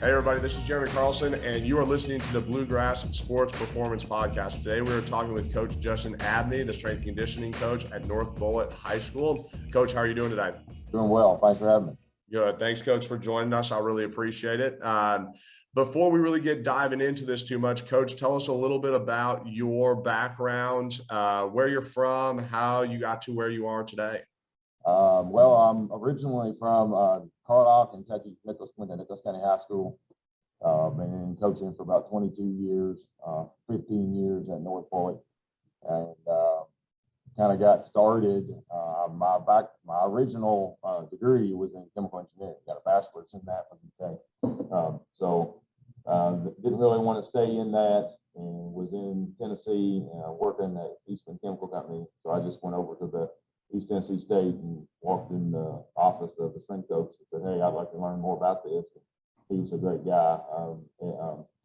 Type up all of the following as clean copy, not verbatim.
Hey everybody, this is Jeremy Carlson, and you are listening to the Bluegrass Sports Performance Podcast. Today we are talking with Coach Justin Abnee, the strength and conditioning coach at North Bullitt High School. Coach, how are you doing today? Doing well. Thanks for having me. Good. Thanks, Coach, for joining us. I really appreciate it. Before we really get diving into this too much, Coach, tell us a little bit about your background, where you're from, how you got to where you are today. Well, I'm originally from Carlson, Kentucky. Went to Nicholas County High School. Been coaching for about 22 years, 15 years at North Bullitt, and kind of got started. My original degree was in chemical engineering. Got a bachelor's in that from UK. Didn't really want to stay in that, and was in Tennessee working at Eastman Chemical Company. So I just went over to the East Tennessee State and walked in the office of the strength coach and said, "Hey, I'd like to learn more about this." He was a great guy.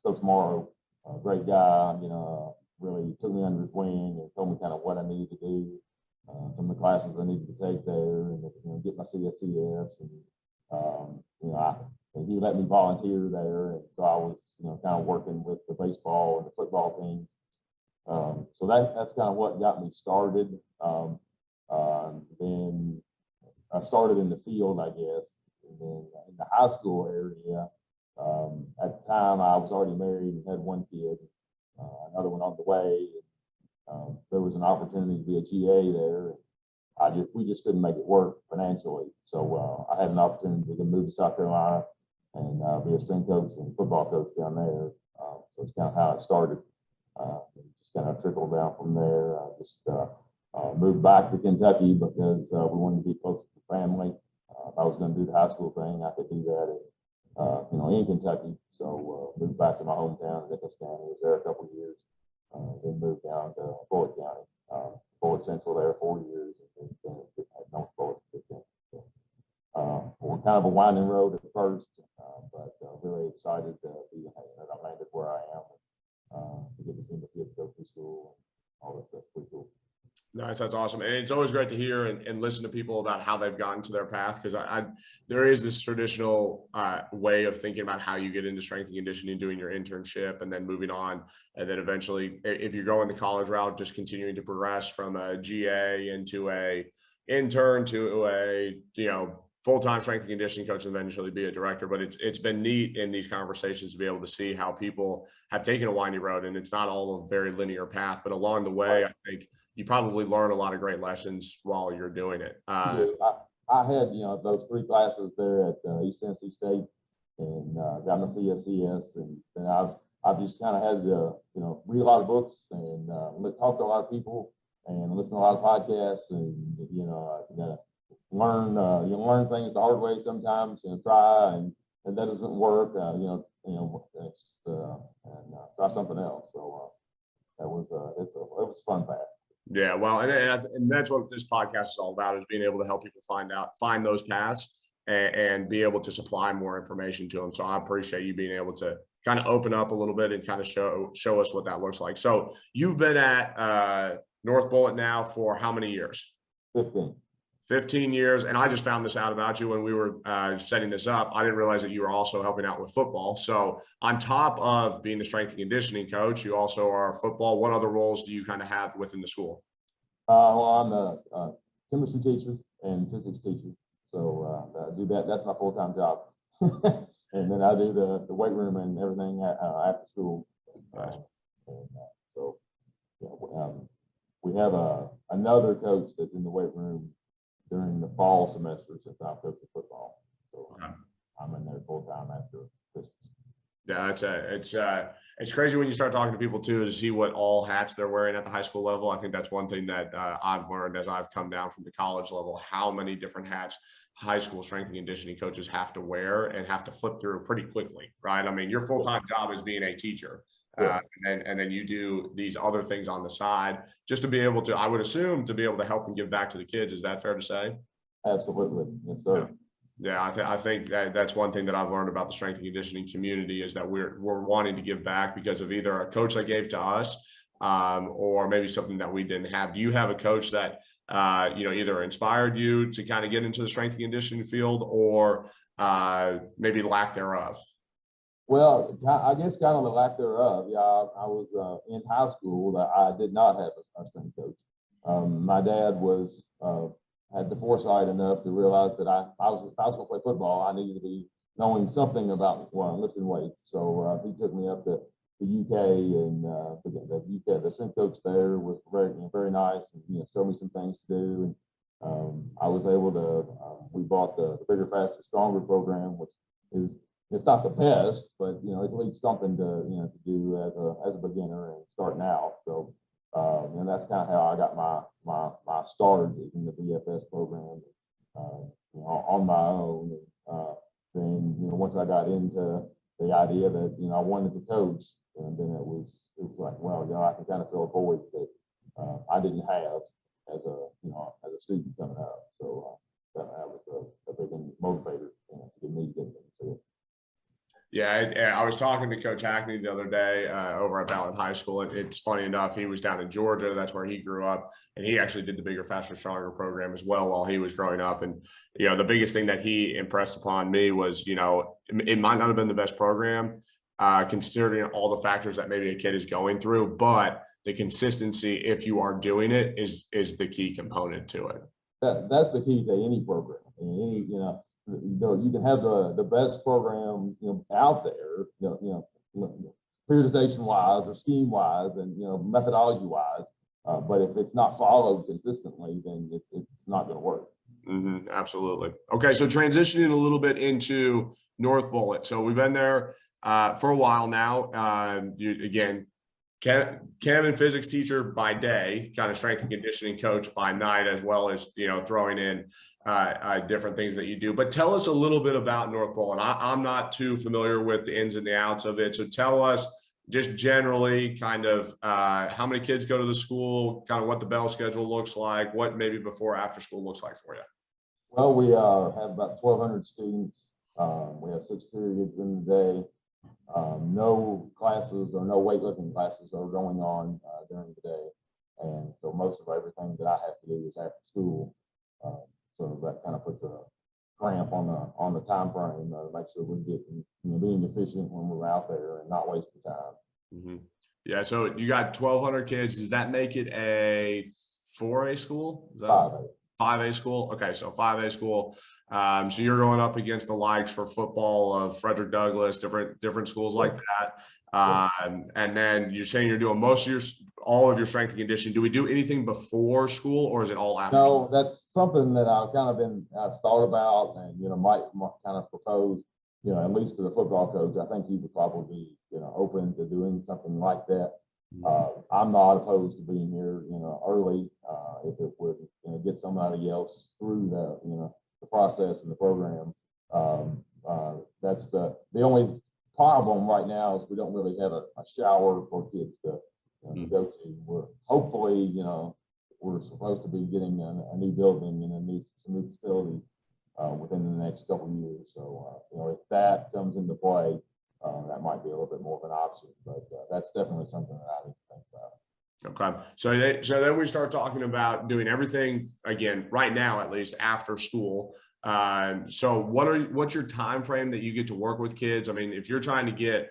Coach Morrow, a great guy, really took me under his wing and told me kind of what I needed to do, some of the classes I needed to take there, and get my CSCS. And he let me volunteer there. And so I was, kind of working with the baseball and the football teams. So that's kind of what got me started. Then I started in the field, I guess, and then in the high school area. At the time, I was already married and had one kid, another one on the way. There was an opportunity to be a GA there. We just couldn't make it work financially. So I had an opportunity to move to South Carolina and be a strength coach and football coach down there. So it's kind of how it started. Just kind of trickled down from there. I just moved back to Kentucky because we wanted to be close to the family. If I was going to do the high school thing, I could do that in Kentucky. So moved back to my hometown, Nicholas County. Was there a couple of years. Then moved down to Bullitt County, Bullitt Central there 4 years, and then at North Bullitt 15. So, we're kind of a winding road at first, but really excited to be that I landed where I am. To get to see the kids go through school and all that stuff. Pretty cool. Nice. That's awesome. And it's always great to hear and listen to people about how they've gotten to their path. Because there is this traditional way of thinking about how you get into strength and conditioning, doing your internship and then moving on. And then eventually, if you're going the college route, just continuing to progress from a GA into a intern to a, full-time strength and conditioning coach and eventually be a director. But it's been neat in these conversations to be able to see how people have taken a windy road, and it's not all a very linear path, but along the way, I think you probably learn a lot of great lessons while you're doing it. I had, those 3 classes there at East Tennessee State, and got my CSCS, and I've just kind of had to, read a lot of books and talk to a lot of people and listen to a lot of podcasts, and learn things the hard way sometimes, try and that doesn't work, try something else. So it was a fun path. Yeah, well, and that's what this podcast is all about, is being able to help people find those paths and be able to supply more information to them. So I appreciate you being able to kind of open up a little bit and kind of show us what that looks like. So you've been at North Bullitt now for how many years? 15 years. And I just found this out about you when we were setting this up. I didn't realize that you were also helping out with football. So on top of being the strength and conditioning coach, you also are football. What other roles do you kind of have within the school? Well, I'm a chemistry teacher and physics teacher. So I do that. That's my full-time job. And then I do the weight room and everything after school. Nice. We have another coach that's in the weight room during the fall semester since I'm coaching football. So I'm in there full time after Christmas. Yeah, it's crazy when you start talking to people too, to see what all hats they're wearing at the high school level. I think that's one thing that I've learned as I've come down from the college level, how many different hats high school strength and conditioning coaches have to wear and have to flip through pretty quickly, right? I mean, your full-time job is being a teacher. And then you do these other things on the side just to be able to, I would assume, to be able to help and give back to the kids. Is that fair to say? Absolutely. Yes, sir. Yeah, I think that's one thing that I've learned about the strength and conditioning community, is that we're wanting to give back because of either a coach that gave to us or maybe something that we didn't have. Do you have a coach that either inspired you to kind of get into the strength and conditioning field, or maybe lack thereof? Well, I guess kind of the lack thereof. Yeah, I was in high school. I did not have a strength coach. My dad had the foresight enough to realize that if I was going to play football, I needed to be knowing something about lifting weights. So he took me up to the UK, and the strength coach there was very nice, and showed me some things to do. And I was able to. We bought the Bigger, Faster, Stronger program, which is, it's not the best, but it's at least something to do as a beginner and starting out. So and that's kind of how I got my start in the BFS program, on my own. Then once I got into the idea that I wanted to coach, and then it was like, well, I can kind of fill a void that I didn't have as a student coming up. So that was a big motivator to get me getting into it. Yeah, I was talking to Coach Abnee the other day over at Bullitt High School. It's funny enough, he was down in Georgia. That's where he grew up. And he actually did the Bigger, Faster, Stronger program as well while he was growing up. And, the biggest thing that he impressed upon me was, it might not have been the best program, considering all the factors that maybe a kid is going through, but the consistency, if you are doing it, is the key component to it. That's the key to any program. You can have the best program out there, periodization wise or scheme wise, and methodology wise, but if it's not followed consistently, then it's not going to work. Mm-hmm, absolutely. Okay, so transitioning a little bit into North Bullitt. So we've been there for a while now. Chem and physics teacher by day, kind of strength and conditioning coach by night, as well as throwing in different things that you do. But tell us a little bit about North Bullitt. I'm not too familiar with the ins and the outs of it, so tell us just generally kind of how many kids go to the school, kind of what the bell schedule looks like, what maybe before or after school looks like for you. Well, we have about 1,200 students. We have 6 periods in the day. No classes or no weightlifting classes are going on during the day, and so most of everything that I have to do is after school. So that kind of puts a cramp on the time frame to make sure we're getting being efficient when we're out there and not wasting time. Mm-hmm. Yeah. So you got 1,200 kids. Does that make it a 4A school? Is that 5A. 5A school. Okay, so 5A school. So you're going up against the likes for football of Frederick Douglass, different schools like that. And then you're saying you're doing all of your strength and conditioning. Do we do anything before school, or is it all after? No, that's something that I've thought about, and might kind of propose, at least to the football coach. I think he would probably be open to doing something like that. I'm not opposed to being here early if it would get somebody else through the process and the program. That's the only problem right now is we don't really have a shower for kids to go to. We're hopefully we're supposed to be getting a new building and some new facilities within the next couple of years. So if that comes into play, that might be a little bit more of an option, but that's definitely something that I need to think about. Okay. So then we start talking about doing everything again, right now, at least after school. So what's your time frame that you get to work with kids? I mean, if you're trying to get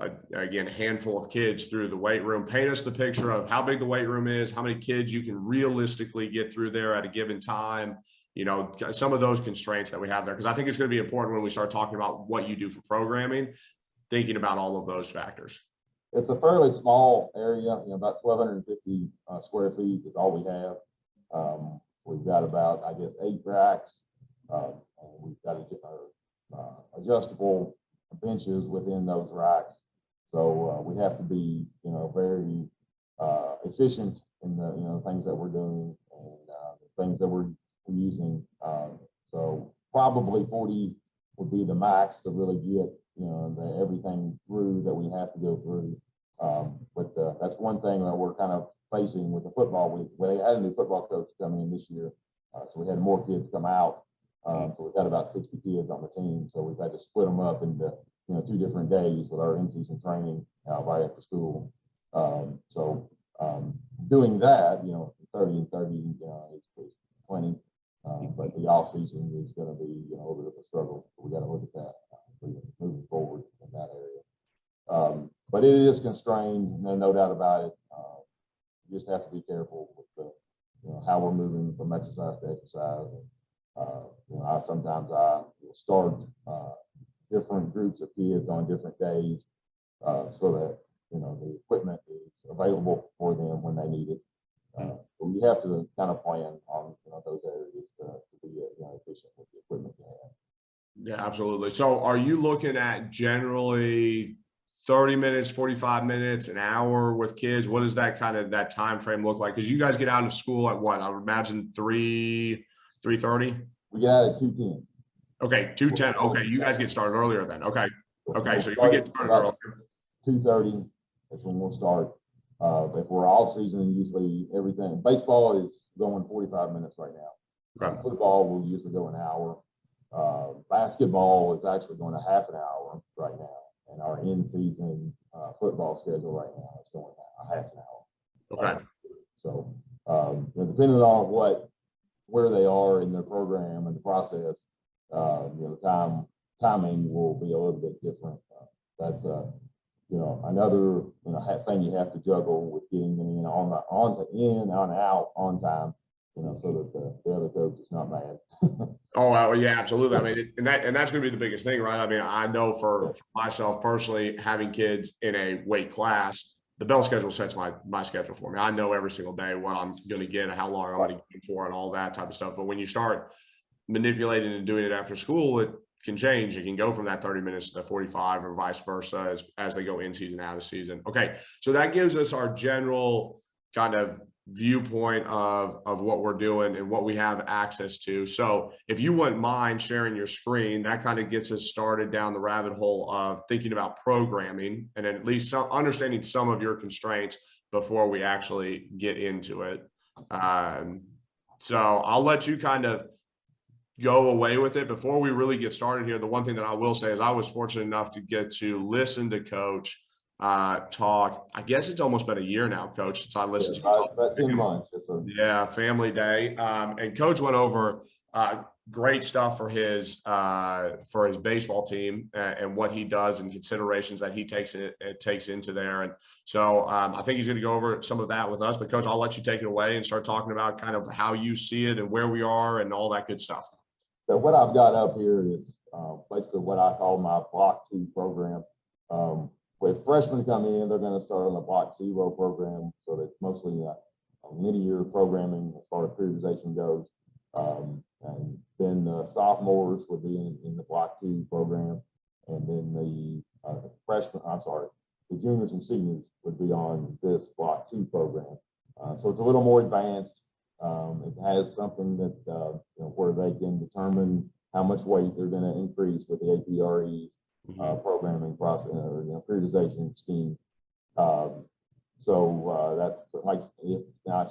a handful of kids through the weight room, paint us the picture of how big the weight room is, how many kids you can realistically get through there at a given time, some of those constraints that we have there. Because I think it's going to be important when we start talking about what you do for programming, thinking about all of those factors. It's a fairly small area, about 1,250 square feet is all we have. We've got about, 8 racks, and we've got adjustable benches within those racks. So we have to be, very efficient in the things that we're doing and the things that we're using. So probably 40 would be the max to really get everything through that we have to go through. But that's one thing that we're kind of facing with the football. We had a new football coach come in this year, so we had more kids come out. So we've got about 60 kids on the team. So we've had to split them up into 2 different days with our in-season training right after school. So doing that, 30 and 30 is plenty. But the off season is going to be a little bit of a struggle. So we got to look at that moving forward in that area. but it is constrained, no doubt about it. You just have to be careful with how we're moving from exercise to exercise. Sometimes I will start different groups of kids on different days so that the equipment is available for them when they need it. But we have to kind of plan on those areas to be efficient with the equipment you have. Yeah, absolutely. So are you looking at generally 30 minutes, 45 minutes, an hour with kids? What does that time frame look like? Because you guys get out of school at what? I would imagine 3:30? We get out at 2:10. Okay, 2:10. Okay, you guys get started earlier then. Okay. Okay, so you get started earlier. 2:30, that's when we'll start. If we're off season, usually everything. Baseball is going 45 minutes right now. Okay. Football will usually go an hour. Basketball is actually going a half an hour right now. And our in-season football schedule right now is going a half an hour. Okay. So depending on where they are in their program and the process, the timing will be a little bit different. That's another thing you have to juggle with getting them in on out on time, so that the other coach is not mad. Oh, yeah, absolutely. I mean, and that's going to be the biggest thing, right? I mean, I know for myself personally, having kids in a weight class, the bell schedule sets my schedule for me. I know every single day what I'm going to get and how long I'm going to get for and all that type of stuff. But when you start manipulating and doing it after school, it can change. It can go from that 30 minutes to 45 or vice versa as they go in season, out of season. Okay. So that gives us our general kind of viewpoint of what we're doing and what we have access to. So if you wouldn't mind sharing your screen, that kind of gets us started down the rabbit hole of thinking about programming and at least understanding some of your constraints before we actually get into it. So I'll let you kind of go away with it. Before we really get started here, the one thing that I will say is I was fortunate enough to get to listen to Coach talk. I guess it's almost been a year now, Coach, since I listened to you talk. About 10 months. Yeah, family day. And Coach went over great stuff for his baseball team and what he does and considerations that he takes into there. And so I think he's going to go over some of that with us. But Coach, I'll let you take it away and start talking about kind of how you see it and where we are and all that good stuff. So what I've got up here is basically what I call my Block 2 program. When freshmen come in, they're going to start on the Block 0 program. So that's mostly linear programming as far as periodization goes. And then the sophomores would be in the Block 2 program. And then the juniors and seniors would be on this Block 2 program. So it's a little more advanced. It has something that where they can determine how much weight they're going to increase with the APRE programming process or periodization scheme. So that's like if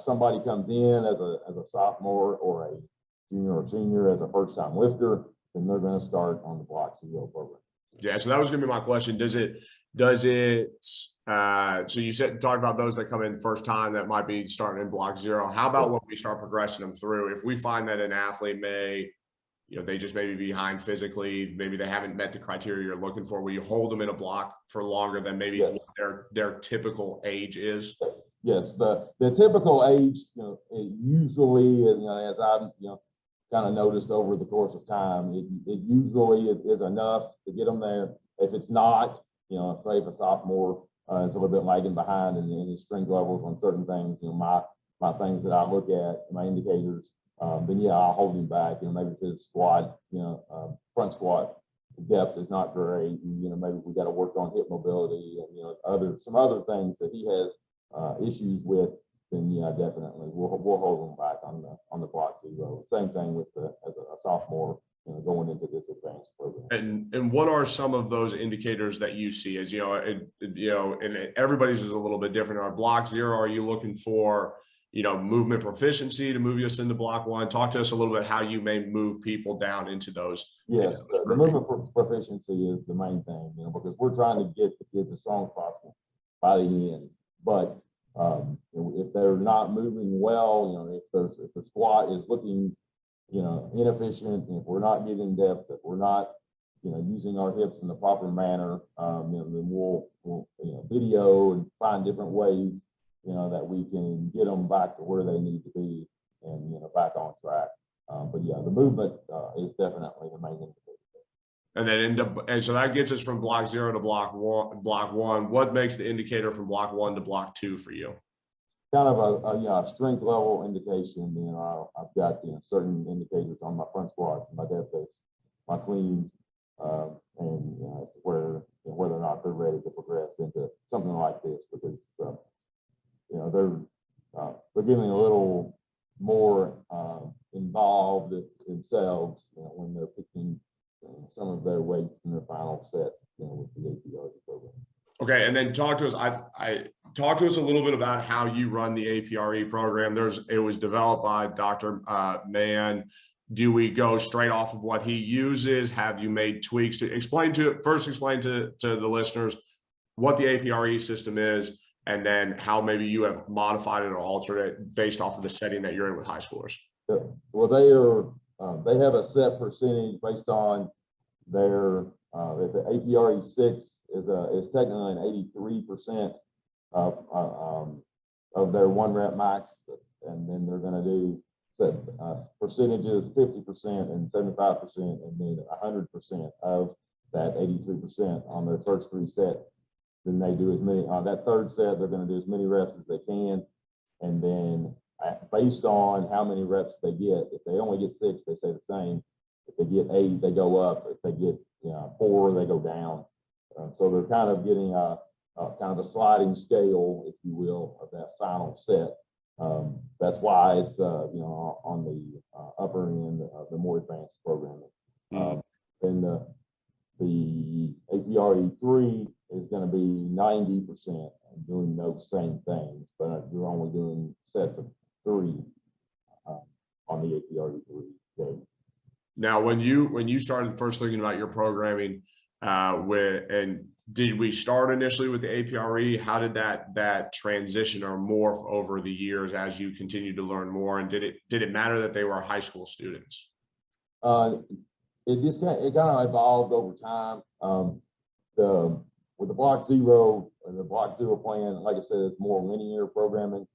somebody comes in as a sophomore or a junior or senior as a first-time lifter, then they're going to start on the Block 0 program. Yeah, so that was going to be my question. Does it? So you talked about those that come in first time that might be starting in Block 0. How about when we start progressing them through? If we find that an athlete they just may be behind physically, maybe they haven't met the criteria you're looking for, will you hold them in a block for longer than maybe what their typical age is? Yes, the typical age, it usually, as I've kind of noticed over the course of time, it usually is enough to get them there. If it's not, say if a sophomore is a little bit lagging behind in his strength levels on certain things, my things that I look at, my indicators, then I'll hold him back. Maybe if his squat, front squat depth is not great. Maybe we got to work on hip mobility and some other things that he has issues with. Then definitely we'll hold him back on the Block 0. Same thing with as a sophomore going into this advanced program. And what are some of those indicators that you see as and everybody's is a little bit different. Our Block 0, are you looking for movement proficiency to move us into Block 1? Talk to us a little bit how you may move people down into those. Yes, the movement proficiency is the main thing, because we're trying to get the kids as strong as possible by the end. But if they're not moving well, if the squat is looking, inefficient, if we're not getting depth, if we're not using our hips in the proper manner. Then we'll video and find different ways, that we can get them back to where they need to be and, back on track. But yeah, the movement is definitely the main indicator. And then so that gets us from block 0 to block one. What makes the indicator from block 1 to block 2 for you? Kind of a strength level indication. I've got certain indicators on my front squats, my deadlifts, my cleans, and whether or not they're ready to progress into something like this, because they're getting a little more involved themselves when they're picking some of their weights in their final sets with the APRE program. Okay, and then talk to us. I talk to us a little bit about how you run the APRE program. It was developed by Dr. Mann. Do we go straight off of what he uses? Have you made tweaks? Explain to the listeners what the APRE system is, and then how maybe you have modified it or altered it based off of the setting that you're in with high schoolers. Well, they have a set percentage based on their if the APRE 6 is technically an 83% of their 1 rep max, and then they're going to do set percentages 50% and 75% and then 100% of that 83% on their first 3 sets. Then they do as many on that 3rd set. They're going to do as many reps as they can, and then based on how many reps they get, if they only get 6, they stay the same. If they get 8, they go up. If they get 4, they go down. So they're kind of getting a kind of a sliding scale, if you will, of that final set. That's why it's on the upper end of the more advanced programming. Then the APRE 3 is going to be 90% doing those same things, but you're only doing sets of 3 on the APRE 3 days. Now, when you started first thinking about your programming, did we start initially with the APRE? How did that transition or morph over the years as you continued to learn more? And did it matter that they were high school students? It kind of evolved over time. With the block 0 and the block 0 plan, like I said, it's more linear programming,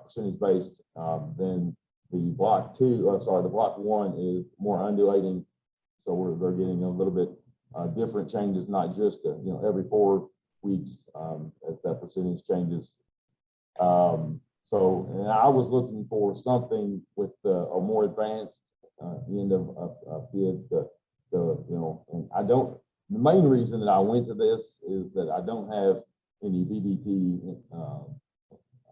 percentage based. Then the block 1 is more undulating. So they're getting a little bit different changes, not just every 4 weeks as that percentage changes. And I was looking for something with a more advanced end of kids. And I don't. The main reason that I went to this is that I don't have any BDT.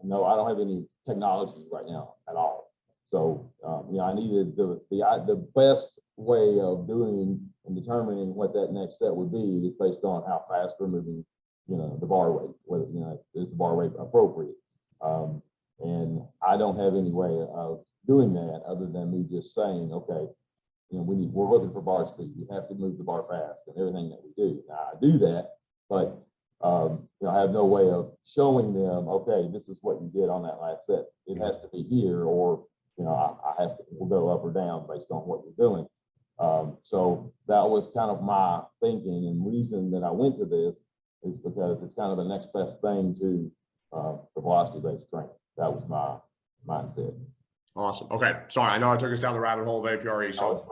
No, I don't have any technology right now at all. So I needed the best way of doing and determining what that next set would be is based on how fast we're moving, the bar weight, whether, is the bar weight appropriate? And I don't have any way of doing that other than me just saying, okay, we're looking for bar speed. We have to move the bar fast and everything that we do. Now I do that, but I have no way of showing them, okay, this is what you did on that last set. It has to be here, or we'll go up or down based on what you're doing. So that was kind of my thinking and reason that I went to this is because it's kind of the next best thing to the velocity-based training. That was my mindset. Awesome. Okay. Sorry, I know I took us down the rabbit hole of APRE. So,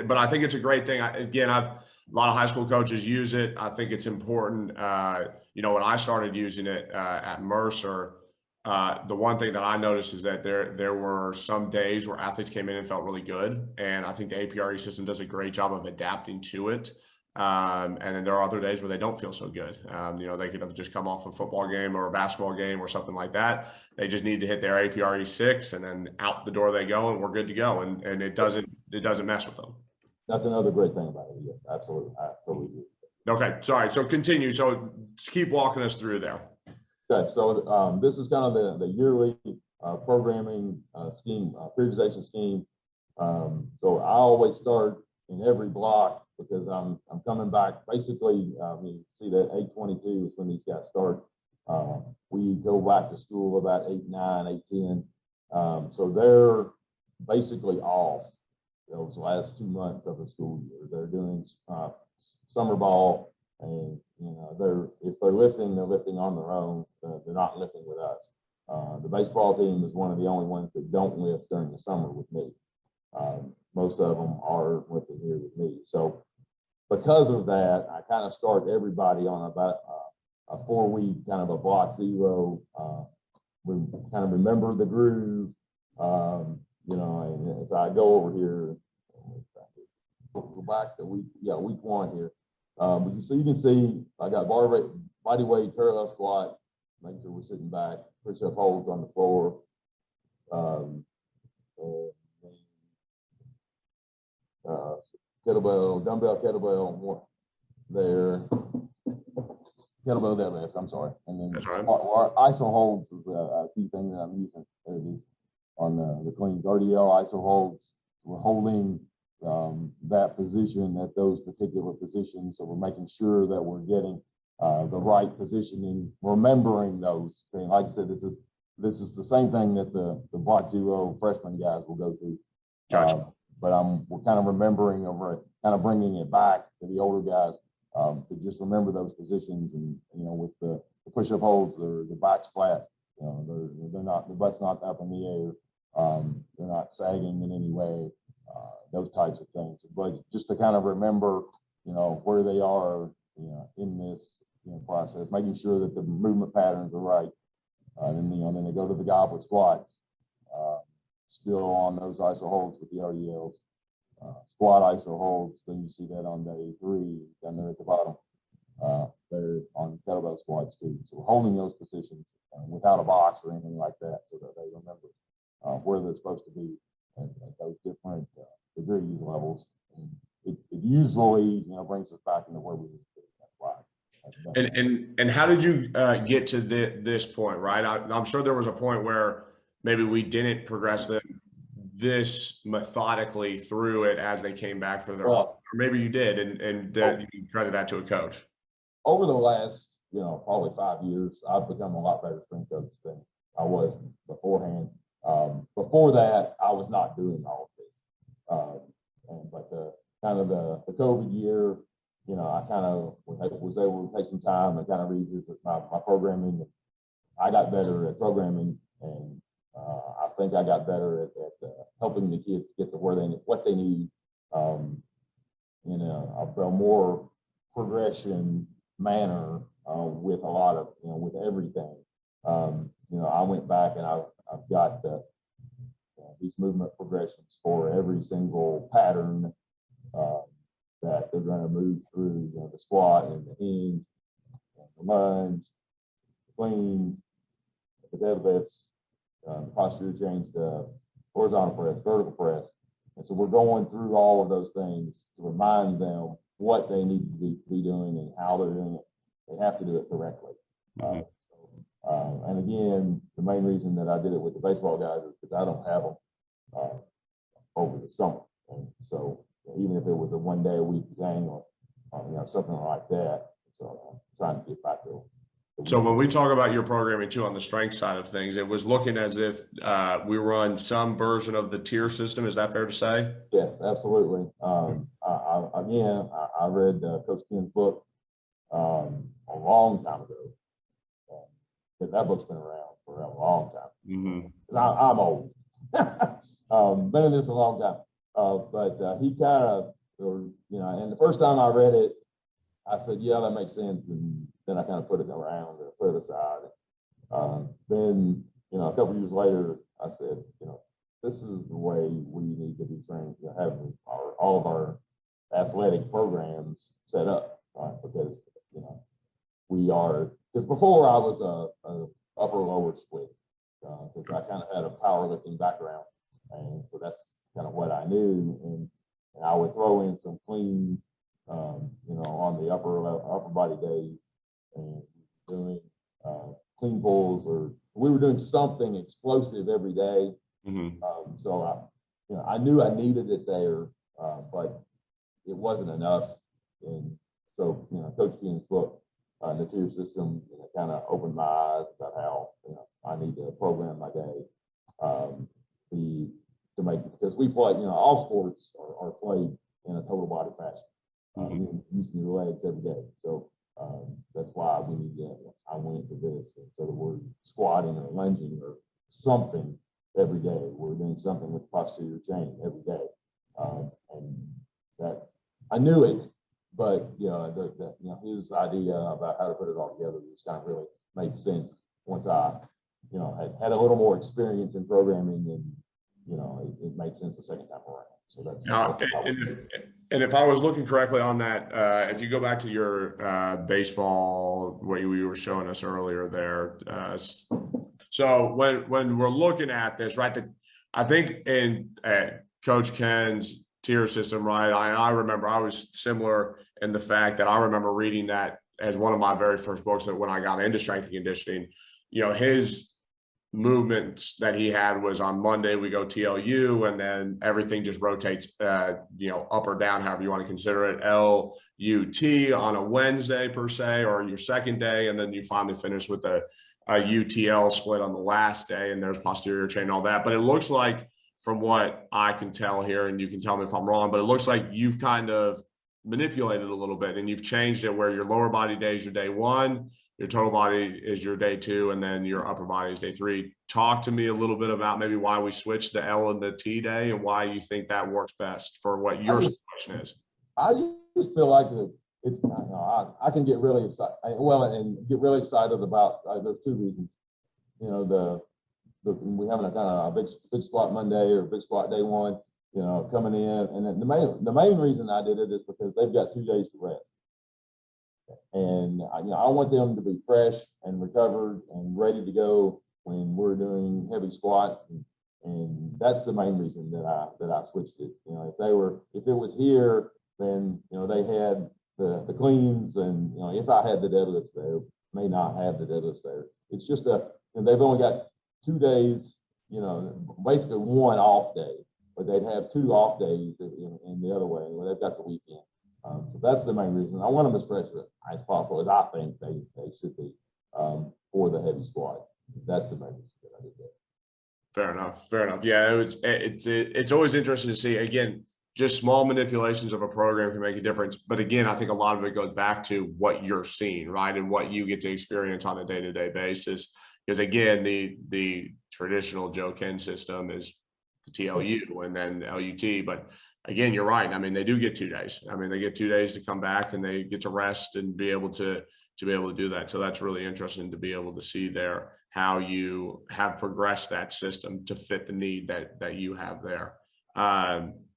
but I think it's a great thing. A lot of high school coaches use it. I think it's important. When I started using it at Mercer, the one thing that I noticed is that there were some days where athletes came in and felt really good. And I think the APRE system does a great job of adapting to it. And then there are other days where they don't feel so good. They could have just come off a football game or a basketball game or something like that. They just need to hit their APRE 6 and then out the door they go and we're good to go. And it doesn't mess with them. That's another great thing about it. Yes, absolutely. I totally agree. Okay. Sorry. So continue. So keep walking us through there. Okay. So this is kind of the yearly programming scheme, periodization scheme. So I always start in every block because I'm coming back. Basically, you see that 8:22 is when these guys start. We go back to school about 8:09, 8:10. So they're basically off those last 2 months of the school year. They're doing summer ball, and if they're lifting on their own. They're not lifting with us. The baseball team is one of the only ones that don't lift during the summer with me. Most of them are lifting here with me. So because of that, I kind of start everybody on about a 4-week kind of a block zero. We kind of remember the groove, and if I go over here, go back to week 1 here. But you can see I got body weight, parallel squat, make sure we're sitting back, push-up holds on the floor. Kettlebell, dumbbell, kettlebell, there. Kettlebell deadlift, I'm sorry. And then our ISO holds is a key thing that I'm using. There it is on the cleans. RDL ISO holds. We're holding that position at those particular positions. So we're making sure that we're getting the right positioning, remembering those things. Like I said, this is the same thing that the block zero freshman guys will go through. Gotcha. But we're kind of remembering over it, kind of bringing it back to the older guys to just remember those positions. And with the push-up holds, the back's flat. They're not, the butt's not up in the air. They're not sagging in any way. Those types of things. But just to kind of remember, where they are, in this process, making sure that the movement patterns are right. Then they go to the goblet squats. Still on those ISO holds with the RDLs. Squat ISO holds, then you see that on day 3 down there at the bottom. They're on kettlebell squats too. So we're holding those positions without a box or anything like that, so that they remember where they're supposed to be at those different degrees levels. And it usually brings us back into where we need to be. That's why. And how did you get to this point, right? I'm sure there was a point where maybe we didn't progress them this methodically through it as they came back for their or maybe you did, and you credit that to a coach. Over the last, probably 5 years, I've become a lot better strength coach than I was beforehand. Before that, I was not doing all of this. But the COVID year, I kind of was able to take some time and kind of revisit my programming. I got better at programming, and I think I got better at helping the kids get to what they need in a more progression manner with a lot of, with everything. I went back and I've got these movement progressions for every single pattern that they're going to move through, the squat and the hinge, and the lunge, the clean, the deadlifts, posterior change, the horizontal press, vertical press. And so we're going through all of those things to remind them what they need to be doing and how they're doing it. They have to do it correctly. And again, the main reason that I did it with the baseball guys is because I don't have them over the summer. And so even if it was a 1 day a week thing or something like that, so I'm trying to get back there. So when we talk about your programming too on the strength side of things, it was looking as if we run some version of the tier system. Is that fair to say? Yes, absolutely. I read Coach Ken's book a long time ago. That book's been around for a long time. Mm-hmm. I'm old. Been in this a long time. But he kind of, and the first time I read it, I said, yeah, that makes sense. And then I kind of put it around or put it aside. Then, a couple of years later, I said, this is the way we need to be trained to have all of our athletic programs set up, right? Because, because before I was a upper lower split, because I kind of had a powerlifting background. And so that's kind of what I knew. And I would throw in some clean, on the upper body days and doing clean pulls, or we were doing something explosive every day. Mm-hmm. So I knew I needed it there, but it wasn't enough. And so, Coach Ken's book, the tier system, kind of opened my eyes about how I need to program my day. The make it, because we play, all sports are played in a total body fashion. Using your legs every day. So that's why we need to, I went to this. So that we're squatting or lunging or something every day. We're doing something with posterior chain every day. And that, I knew it, but his idea about how to put it all together just kind of really made sense once I, had a little more experience in programming, and it made sense the second time around. So and if I was looking correctly on that, if you go back to your baseball, what you were showing us earlier there, so when we're looking at this, right, I think in Coach Ken's tier system, right, I remember I was similar in the fact that I remember reading that as one of my very first books that when I got into strength and conditioning, his movements that he had was on Monday we go TLU, and then everything just rotates up or down, however you want to consider it, LUT on a Wednesday per se, or your second day, and then you finally finish with a UTL split on the last day, and there's posterior chain and all that. But it looks like, from what I can tell here, and you can tell me if I'm wrong, but it looks like you've kind of manipulated a little bit, and you've changed it where your lower body day is your day one, your total body is your day two, and then your upper body is day three. Talk to me a little bit about maybe why we switched the L and the T day, and why you think that works best for what your situation is. I just feel like it's I can get really excited. And get really excited about there's two reasons. We having a kind of a big squat Monday or big squat day one, coming in, and then the main reason I did it is because they've got 2 days to rest. And I want them to be fresh and recovered and ready to go when we're doing heavy squats, and that's the main reason that I switched it. If it was here, then they had the cleans, and if I had the deadlifts there, may not have the deadlifts there. It's just they've only got 2 days, basically one off day, but they'd have 2 off days in the other way. They've got the weekend. So that's the main reason. I want them as fresh as possible as I think they should be for the heavy squat. That's the main reason that I did that. Fair enough. Yeah, it's always interesting to see, again, just small manipulations of a program can make a difference. But again, I think a lot of it goes back to what you're seeing, right, and what you get to experience on a day-to-day basis. Because again, the traditional Joe Ken system is the TLU and then LUT, but again, you're right. I mean, they do get 2 days. I mean, they get 2 days to come back, and they get to rest and be able to do that. So that's really interesting to be able to see there how you have progressed that system to fit the need that you have there.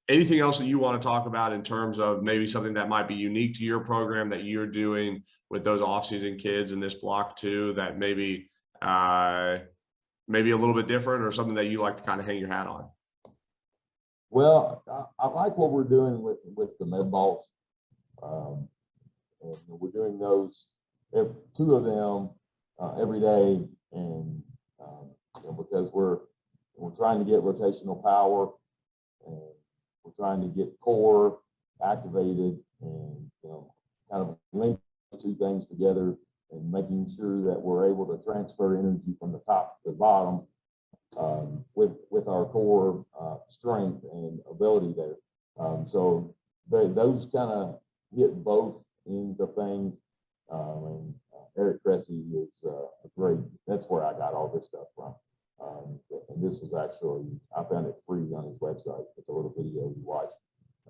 Anything else that you want to talk about in terms of maybe something that might be unique to your program that you're doing with those off-season kids in this block too, that maybe a little bit different, or something that you like to kind of hang your hat on? Well, I like what we're doing with the med balls. And we're doing those, 2 of them every day, and because we're trying to get rotational power, and we're trying to get core activated, and kind of link the 2 things together, and making sure that we're able to transfer energy from the top to the bottom with our core strength and ability there. So those kind of hit both ends of things. And Eric Cressy is a great, that's where I got all this stuff from. And this was actually, I found it free on his website. It's a little video you watch.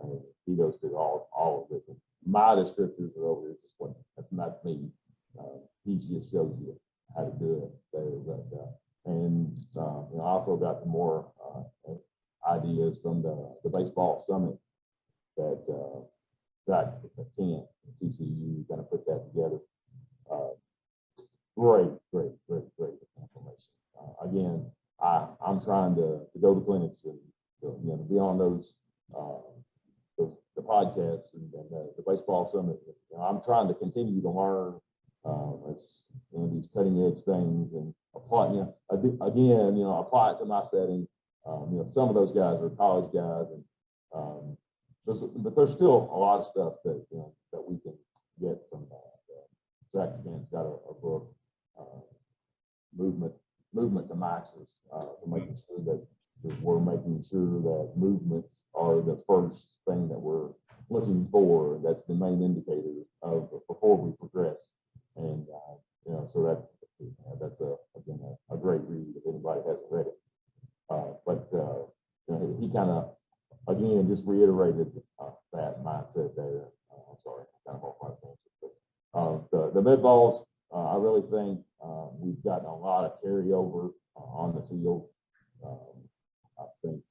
And he goes through all of this. And my descriptors are over here, just that's not me. He just shows you how to do it there. But I also got some more ideas from the baseball summit that Kent and TCU kind of put that together. Great information. Again, I'm trying to go to clinics and to be on those the podcasts and the baseball summit. I'm trying to continue to learn. It's these cutting edge things, and apply it to my setting. Some of those guys are college guys, and but there's still a lot of stuff that we can get from Zach Kent's got a book, movement to maxes, for making sure that we're making sure that movements are the first thing that we're looking for. That's the main indicator of before we progress. And so that's again a great read if anybody hasn't read it. But he kind of again just reiterated that mindset there. I'm sorry, kind of off my tangent, but the mid balls, I really think we've gotten a lot of carryover on the field. I think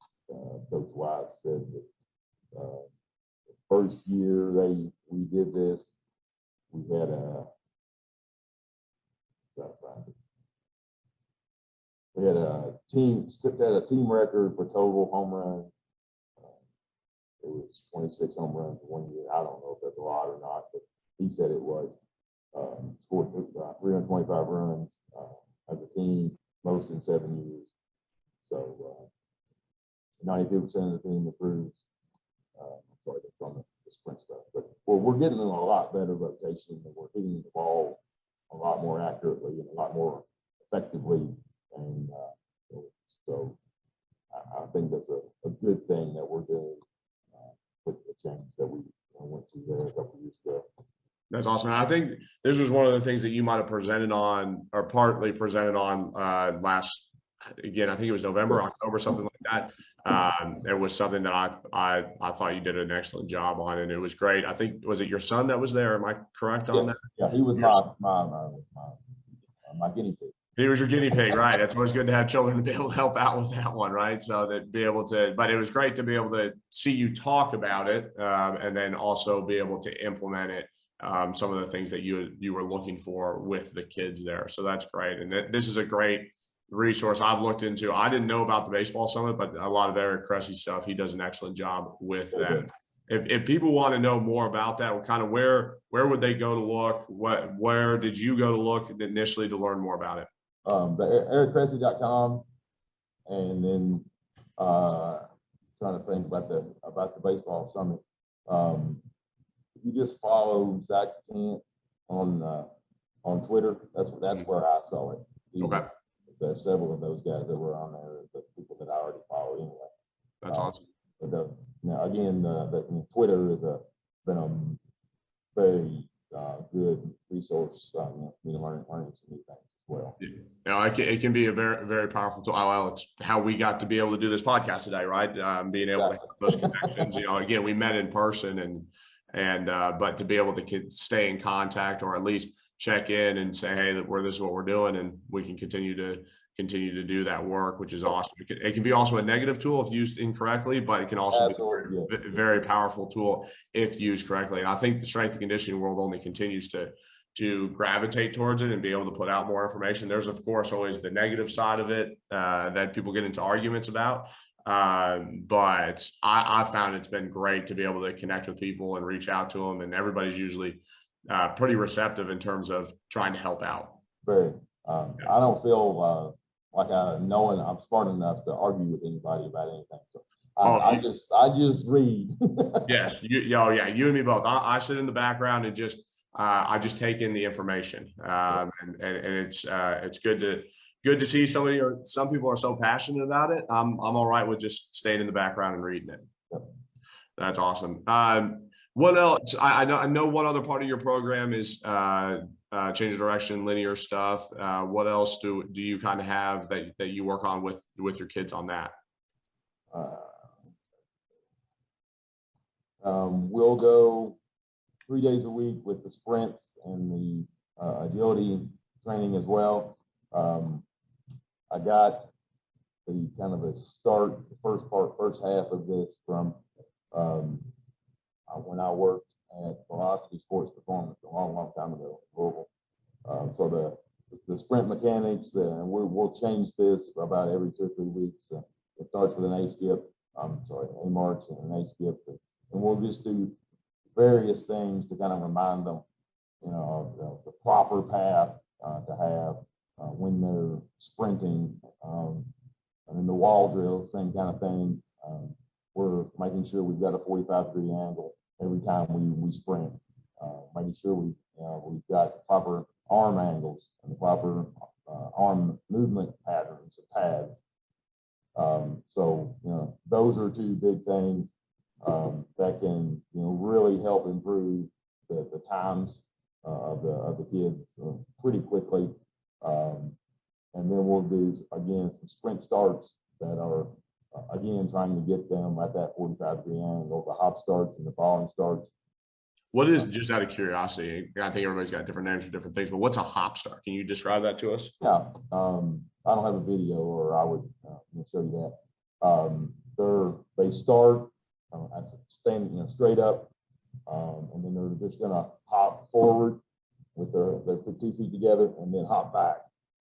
Coach White said that the first year we did this, we had a team record for total home runs. It was 26 home runs in 1 year. I don't know if that's a lot or not, but he said it was. Scored 325 runs as a team, most in 7 years. So 92% of the team improves. Sorry, that's on the sprint stuff. But we're getting in a lot better rotation, and we're hitting the ball a lot more accurately and a lot more effectively. And so I think that's a good thing that we're doing with the change that we went to there a couple of years ago. That's awesome. And I think this was one of the things that you might have presented on, or partly presented on last, again, I think it was November, October, something like that. It was something that I thought you did an excellent job on, and it was great. I think, was it your son that was there? Am I correct on that? Yeah, he was my guinea pig. He was your guinea pig, right? It's always good to have children to be able to help out with that one, right? So that be able to, but it was great to be able to see you talk about it, and then also be able to implement it. Some of the things that you were looking for with the kids there. So that's great. And this is a great resource I've looked into. I didn't know about the baseball summit, but a lot of Eric Cressy stuff, he does an excellent job with that. If people want to know more about that, kind of where would they go to look? Where did you go to look initially to learn more about it? The ericcressy.com, and then trying to think about the baseball summit. You just follow Zach Kent on Twitter. That's where I saw it. Okay. There's several of those guys that were on there, the people that I already follow anyway. That's awesome. But now again, Twitter has been a very good resource for me to learn some new things as well. It can be a very, very powerful tool. Well, it's how we got to be able to do this podcast today, right? Being able to have those connections. Again, we met in person, and but to be able to stay in contact, or at least check in and say, hey, this is what we're doing, and we can continue to do that work, which is awesome. It can be also a negative tool if used incorrectly, but it can also be a very powerful tool if used correctly. And I think the strength and conditioning world only continues to gravitate towards it and be able to put out more information. There's, of course, always the negative side of it that people get into arguments about. But I found it's been great to be able to connect with people and reach out to them, and everybody's usually pretty receptive in terms of trying to help out. Very. I don't feel like knowing I'm smart enough to argue with anybody about anything. So I just read. Yes, you and me both. I sit in the background and I just take in the information, and it's good to see somebody, or some people are so passionate about it. I'm all right with just staying in the background and reading it. Yep. That's awesome. What else? I know one other part of your program is change of direction, linear stuff. What else do you kind of have that you work on with your kids on that? We'll go 3 days a week with the sprints and the agility training as well. I got the kind of a start, the first half of this from when I worked at Bluegrass Sports Performance a long time ago in Louisville. So the sprint mechanics, we'll change this about every 2 or 3 weeks. It starts with an A march and an A skip, and we'll just do various things to kind of remind them, the proper path to have when they're sprinting. And in the wall drill, same kind of thing. We're making sure we've got a 45-degree angle every time we sprint, making sure we've got the proper arm angles and the proper arm movement patterns and pads. So, those are two big things that can, really help improve the times of the kids pretty quickly. And then we'll do, again, some sprint starts that are, again, trying to get them at that 45-degree angle, the hop starts and the falling starts. What is, just out of curiosity, I think everybody's got different names for different things, but what's a hop start? Can you describe that to us? Yeah, I don't have a video, or I would show you that. They start standing straight up, and then they're just going to hop forward with they put 2 feet together and then hop back.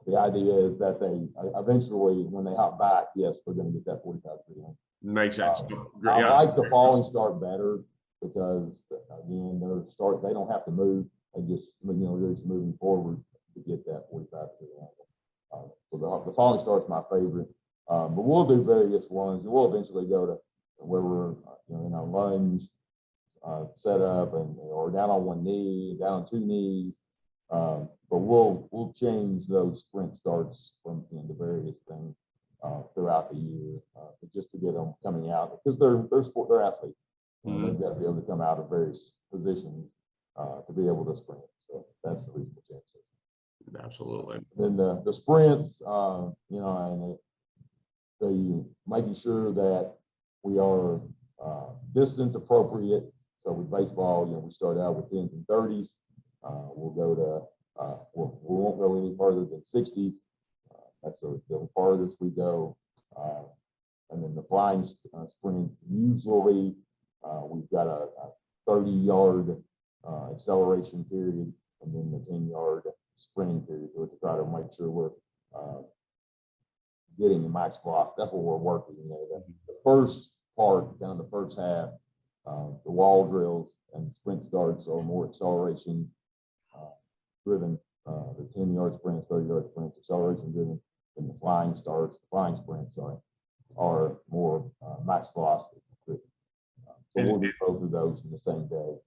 The idea is that they eventually, when they hop back, yes, they're going to get that 45-degree angle. Makes sense. I like the falling start better because, again, they don't have to move. They just, they're just moving forward to get that 45-degree angle. So the falling start's my favorite. But we'll do various ones. We'll eventually go to where we're, in a lunge set up or down on one knee, down on 2 knees. But we'll change those sprint starts from the various things throughout the year, just to get them coming out, because they're athletes. Mm-hmm. They've got to be able to come out of various positions to be able to sprint. So that's the reason we change it. Absolutely. Then the sprints, and the making sure that we are distance appropriate. So with baseball, we start out with 10s and 30s. We'll go to we won't go any further than 60s. That's the farthest we go. And then the flying sprints, usually we've got a 30-yard acceleration period, and then the 10-yard sprinting period, to try to make sure we're getting the max velocity. That's what we're working. The first part, kind of the first half, the wall drills and sprint starts are more acceleration driven. The 10-yard sprints, 30-yard sprints, acceleration driven, and the flying sprints are more max velocity. So we'll do both of those in the same day.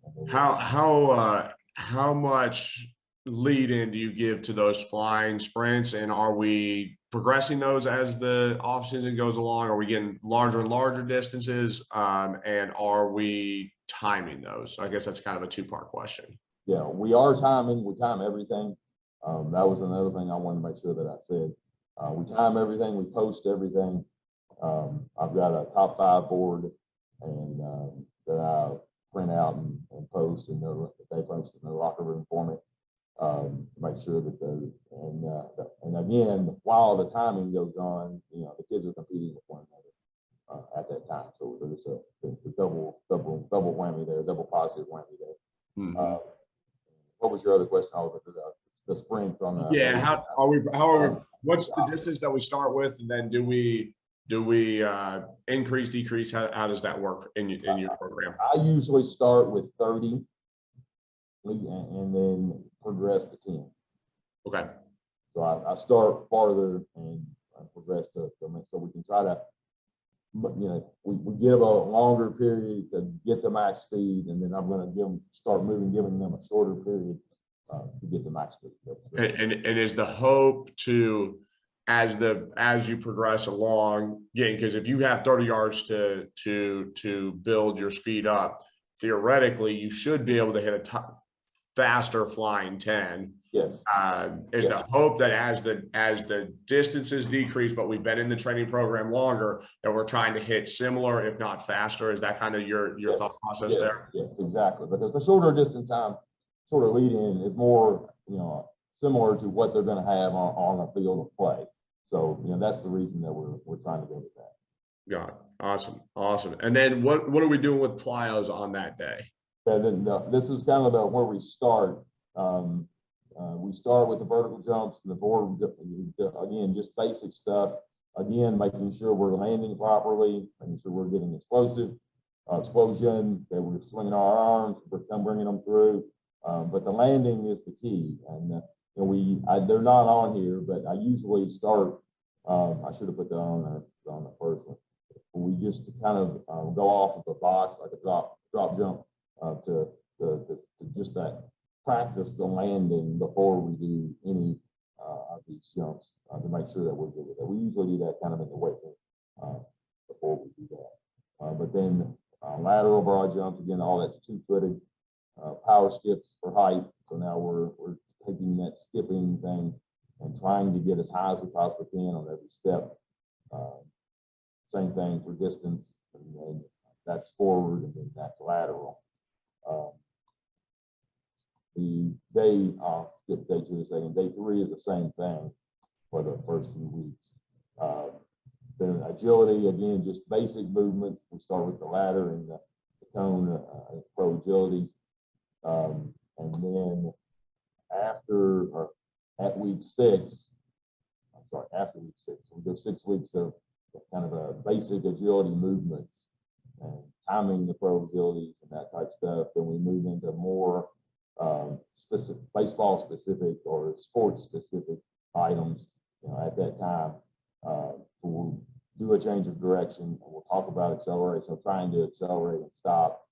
How much lead in do you give to those flying sprints, and are we progressing those as the off season goes along? Are we getting larger and larger distances, and are we timing those? I guess that's kind of a 2-part question. Yeah, we are timing. We time everything. That was another thing I wanted to make sure that I said. We time everything. We post everything. I've got a top 5 board, and that I print out and post, and they post in the locker room for me. To make sure that and again, while the timing goes on, the kids are competing with one another at that time. So there's a double whammy there, double positive whammy there. Mm-hmm. What was your other question? The sprints on the. Yeah, how are we? What's the distance that we start with, and then do we increase, decrease? How does that work in your program? I usually start with 30, and then progress to 10. Okay. So I start farther and progress to so we can try to, we give a longer period to get the max speed, and then I'm going to giving them a shorter period to get the max speed. And is the hope to, as you progress along, because if you have 30 yards to build your speed up, theoretically you should be able to hit a faster flying 10. Yes. Is the hope that as the distances decrease, but we've been in the training program longer, that we're trying to hit similar, if not faster? Is that kind of your thought process there? Yes, exactly. Because the shorter distance time sort of lead in is more, similar to what they're going to have on a field of play. So, that's the reason that we're trying to go with that. Got it. Awesome. And then what are we doing with plyos on that day? And then this is kind of where we start. We start with the vertical jumps and the board, again, just basic stuff. Again, making sure we're landing properly, making sure we're getting explosion, that we're swinging our arms, we're bringing them through. But the landing is the key. And they're not on here, but I usually start. I should have put that on the first one. We just kind of go off of the box like a drop jump to just that practice the landing before we do any of these jumps to make sure that we're good with it. We usually do that kind of in the weight room before we do that. But then lateral broad jumps, again, all that's 2-footed. Power skips for height. So now we're taking that skipping thing and trying to get as high as we possibly can on every step. Same thing for distance, and then that's forward, and then that's lateral. The day, I'll skip day 2 in a second. Day 3 is the same thing for the first few weeks. Then agility, again, just basic movements. We start with the ladder and the cone, pro agilities. And then after week 6, we go 6 weeks of kind of a basic agility movements and timing the pro agilities and that type of stuff. Then we move into more specific, baseball specific or sports specific items. At that time, we'll do a change of direction, and we'll talk about acceleration, trying to accelerate and stop.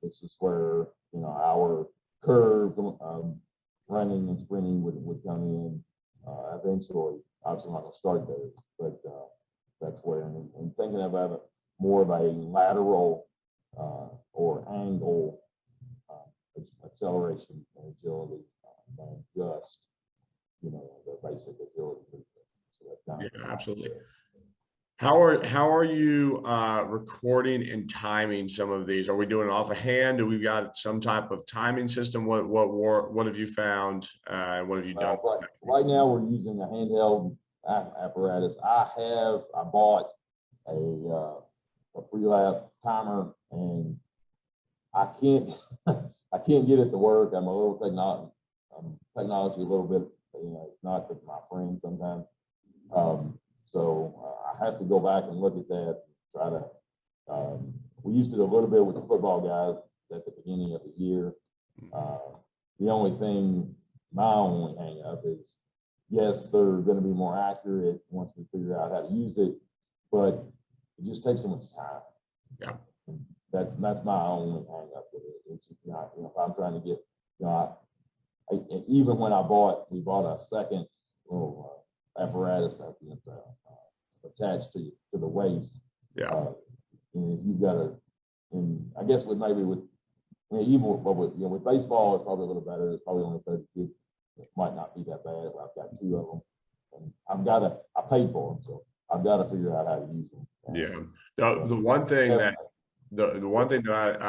This is where our curve, running and sprinting would come in eventually. Obviously, I'm not going to start there, but that's where. And thinking about it more of a lateral or angle acceleration and agility than just the basic agility movement. So that's Yeah, absolutely. How are you recording and timing some of these? Are we doing it off of hand? Do we got some type of timing system? What have you found? What have you done? Right now, we're using a handheld apparatus. I bought a pre-lap timer, and I can't I can't get it to work. I'm a little technology a little bit. It's not my friend sometimes. So I have to go back and look at that. Try to. We used to do a little bit with the football guys at the beginning of the year. The only thing, my only hang up is, yes, they're going to be more accurate once we figure out how to use it, but it just takes so much time. Yeah. And that's my only hang up with it. It's not, if I'm trying to get, even when we bought a second little apparatus that attached to the waist. Yeah. And you've got to, and I guess with baseball, it's probably a little better. It's probably only 30 kids. It might not be that bad. I've got 2 of them, and I paid for them, so I've got to figure out how to use them. Yeah. The one thing that the one thing that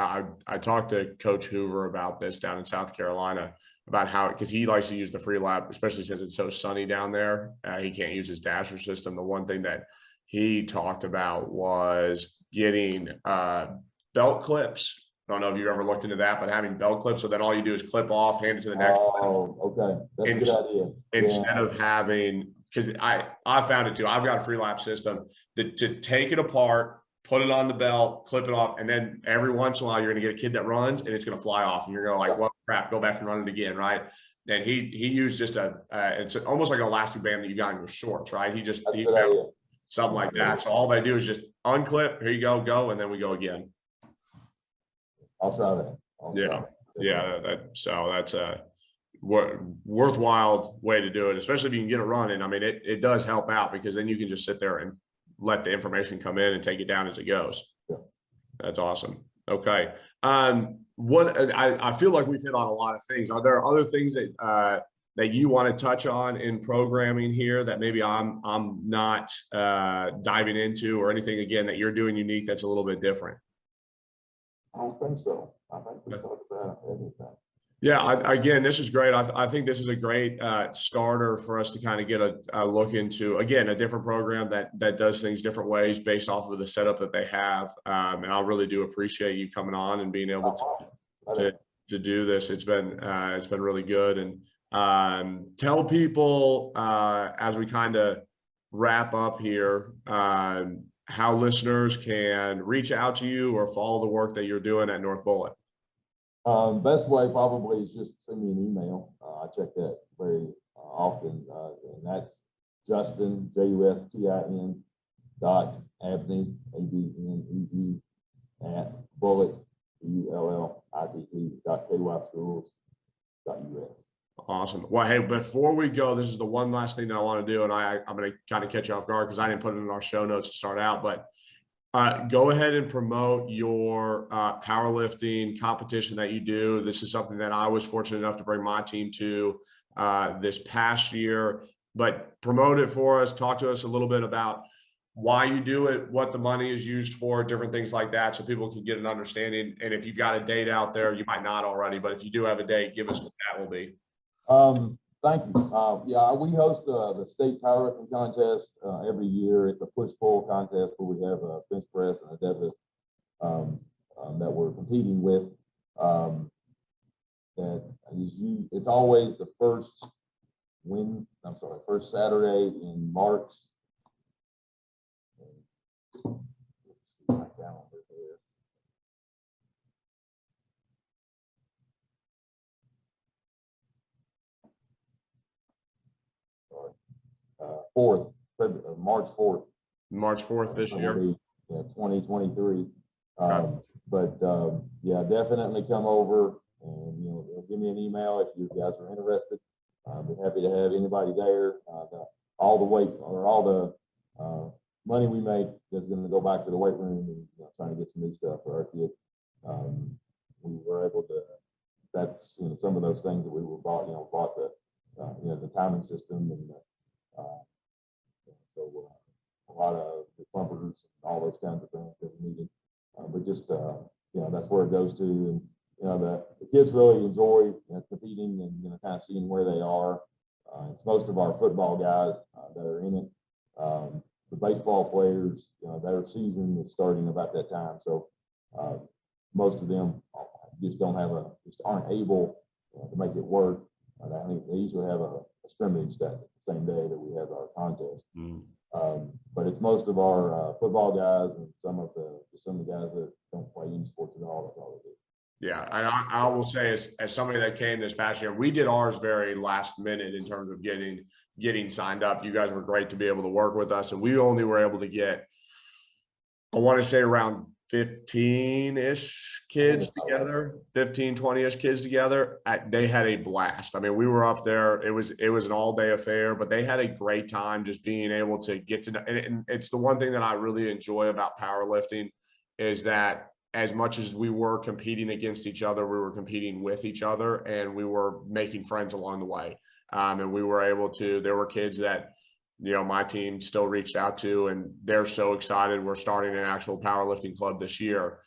I talked to Coach Hoover about this down in South Carolina, about how, because he likes to use the free lap, especially since it's so sunny down there. He can't use his dasher system. The one thing that he talked about was getting belt clips. I don't know if you've ever looked into that, but having belt clips, so then all you do is clip off, hand it to the next. Oh, okay. That's a good idea. Instead of having, because I found it too. I've got a free lap system to take it apart, put it on the belt, clip it off, and then every once in a while you're going to get a kid that runs and it's going to fly off, and you're going to like, well, crap, go back and run it again, right? And he used just it's almost like an elastic band that you got in your shorts, right? He found something like that. So all they do is just unclip, here you go, and then we go again. I'll try that. So that's a worthwhile way to do it, especially if you can get it running. I mean, it does help out, because then you can just sit there and let the information come in and take it down as it goes. Yeah. That's awesome. Okay. I feel like we've hit on a lot of things. Are there other things that you want to touch on in programming here that maybe I'm not diving into, or anything again that you're doing unique that's a little bit different? I don't think so. I think we talked about everything. Yeah, again, this is great. I think this is a great starter for us to kind of get a look into, again, a different program that does things different ways based off of the setup that they have. And I really do appreciate you coming on and being able to do this. It's been really good. And tell people as we kind of wrap up here, how listeners can reach out to you or follow the work that you're doing at North Bullitt. Best way probably is just send me an email. I check that very often, and that's Justin, JUSTIN .Abnee, ABNEE @Bullitt, BULLITT.KYschools.US. Awesome. Well, hey, before we go, this is the one last thing that I want to do, and I'm going to kind of catch you off guard because I didn't put it in our show notes to start out, but go ahead and promote your powerlifting competition that you do. This is something that I was fortunate enough to bring my team to this past year, but promote it for us. Talk to us a little bit about why you do it, what the money is used for, different things like that, so people can get an understanding. And if you've got a date out there, you might not already, but if you do have a date, give us what that will be. Thank you. Yeah, we host the state powerlifting contest every year. It's a push-pull contest where we have a bench press and a deadlift that we're competing with. It's always the first Saturday in March. Let's see my calendar here. March 4th. March 4th this year. Yeah, 2023. Okay. Yeah, definitely come over and, give me an email if you guys are interested. I'd be happy to have anybody there. All the weight or all the money we make is going to go back to the weight room and trying to get some new stuff for our kids. We were able to, that's, some of those things that we were bought the timing system and so a lot of the pumpers and all those kinds of things that we needed. But just, that's where it goes to. And, the kids really enjoy competing and, kind of seeing where they are. It's most of our football guys that are in it. The baseball players, their season is starting about that time. So most of them just aren't able to make it work. I think they usually have a scrimmage that the same day that we have our contest. But it's most of our football guys and some of the guys that don't play any sports at all. That's all they do. Yeah, and I will say, as somebody that came this past year, we did ours very last minute in terms of getting signed up. You guys were great to be able to work with us, and we only were able to get, I want to say, around 15-ish kids together, 15, 20-ish kids together. They had a blast. I mean, we were up there. It was an all-day affair, but they had a great time just being able to get to know. And it's the one thing that I really enjoy about powerlifting is that as much as we were competing against each other, we were competing with each other, and we were making friends along the way. And we were able to, there were kids that, my team still reached out to, and they're so excited. We're starting an actual powerlifting club this year.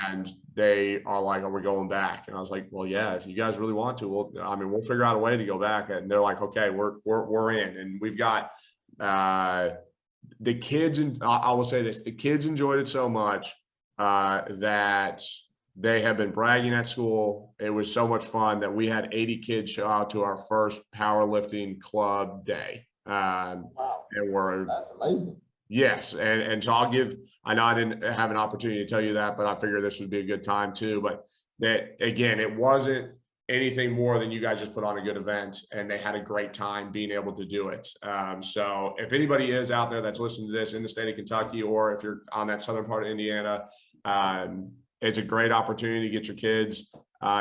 And they are like, are we going back? And I was like, well, yeah, if you guys really want to, we'll figure out a way to go back. And they're like, okay, we're in. And we've got the kids, and I will say this, the kids enjoyed it so much that they have been bragging at school. It was so much fun that we had 80 kids show out to our first powerlifting club day. Wow. And that's amazing. Yes. And so I know I didn't have an opportunity to tell you that, but I figured this would be a good time too. But that, again, it wasn't anything more than you guys just put on a good event, and they had a great time being able to do it. So if anybody is out there that's listening to this in the state of Kentucky, or if you're on that southern part of Indiana, it's a great opportunity to get your kids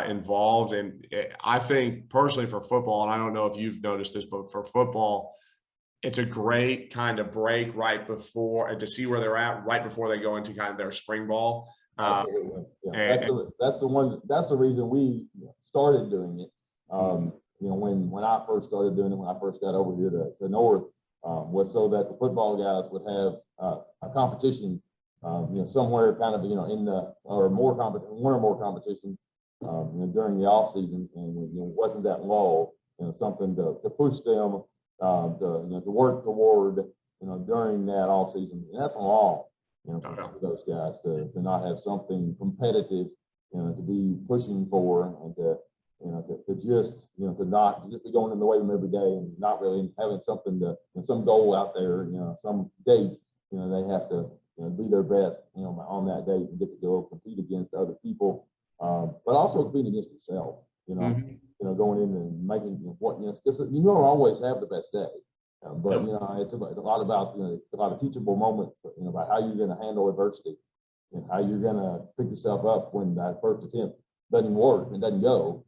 involved. And I think personally for football, and I don't know if you've noticed this, but for football, it's a great kind of break right before, and to see where they're at right before they go into kind of their spring ball. Yeah, that's the reason we started doing it. When I first started doing it, when I first got over here to North, was so that the football guys would have a competition, somewhere kind of, in the, or more one or more competitions, during the off season, and it wasn't that lull, something to push them to work toward, during that off season. And that's long, for those guys to not have something competitive, to be pushing for, and to just, to not just be going in the weight room every day and not really having something some goal out there, some date, they have to, be their best, on that date and get to go compete against other people, but also competing against yourself, going in and making because you don't always have the best day, but it's a lot about a lot of teachable moments, about how you're going to handle adversity and how you're going to pick yourself up when that first attempt doesn't work and doesn't go.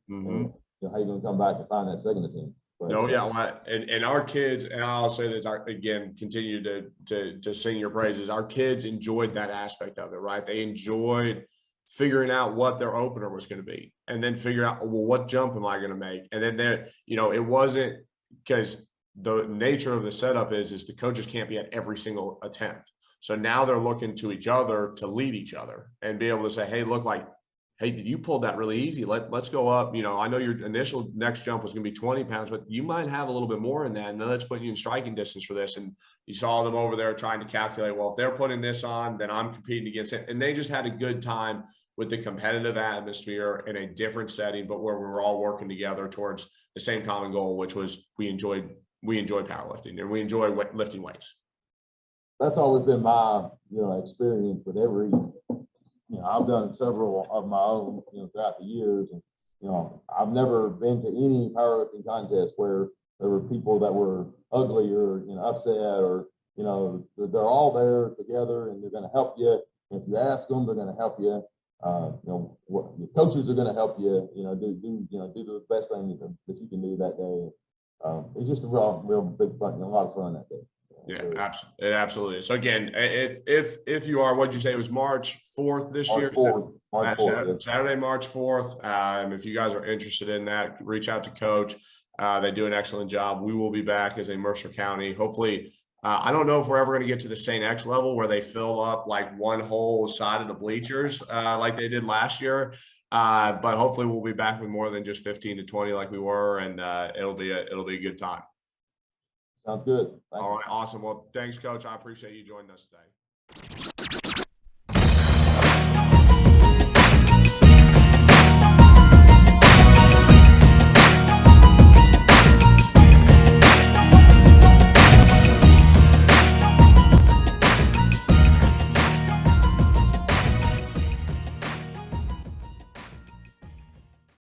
how you going to come back and find that second attempt? No, yeah, well, and our kids, and I'll say this again, continue to sing your praises. Our kids enjoyed that aspect of it, right? They enjoyed figuring out what their opener was going to be, and then figure out, well, what jump am I going to make? And then it wasn't, because the nature of the setup is the coaches can't be at every single attempt. So now they're looking to each other to lead each other and be able to say, hey, look, like, hey, you pulled that really easy. Let's go up. I know your initial next jump was going to be 20 pounds, but you might have a little bit more in that. And then let's put you in striking distance for this. And you saw them over there trying to calculate, well, if they're putting this on, then I'm competing against it. And they just had a good time with the competitive atmosphere in a different setting, but where we were all working together towards the same common goal, which was we enjoy powerlifting and we enjoy lifting weights. That's always been my, experience with every, I've done several of my own, throughout the years. And, I've never been to any powerlifting contest where there were people that were ugly or, upset or, they're all there together and they're going to help you. If you ask them, they're going to help you. Your coaches are going to help you, do the best thing that you can do that day. It's just a real big fun, a lot of fun that day. Yeah, absolutely. So again, if you are, what did you say? It was March 4th this year? March 4th, Saturday, March 4th. If you guys are interested in that, reach out to Coach. They do an excellent job. We will be back as a Mercer County. Hopefully, I don't know if we're ever going to get to the St. X level where they fill up like one whole side of the bleachers like they did last year. But hopefully we'll be back with more than just 15 to 20 like we were, and it'll be a good time. Sounds good. All right, awesome. Well, thanks, Coach. I appreciate you joining us today.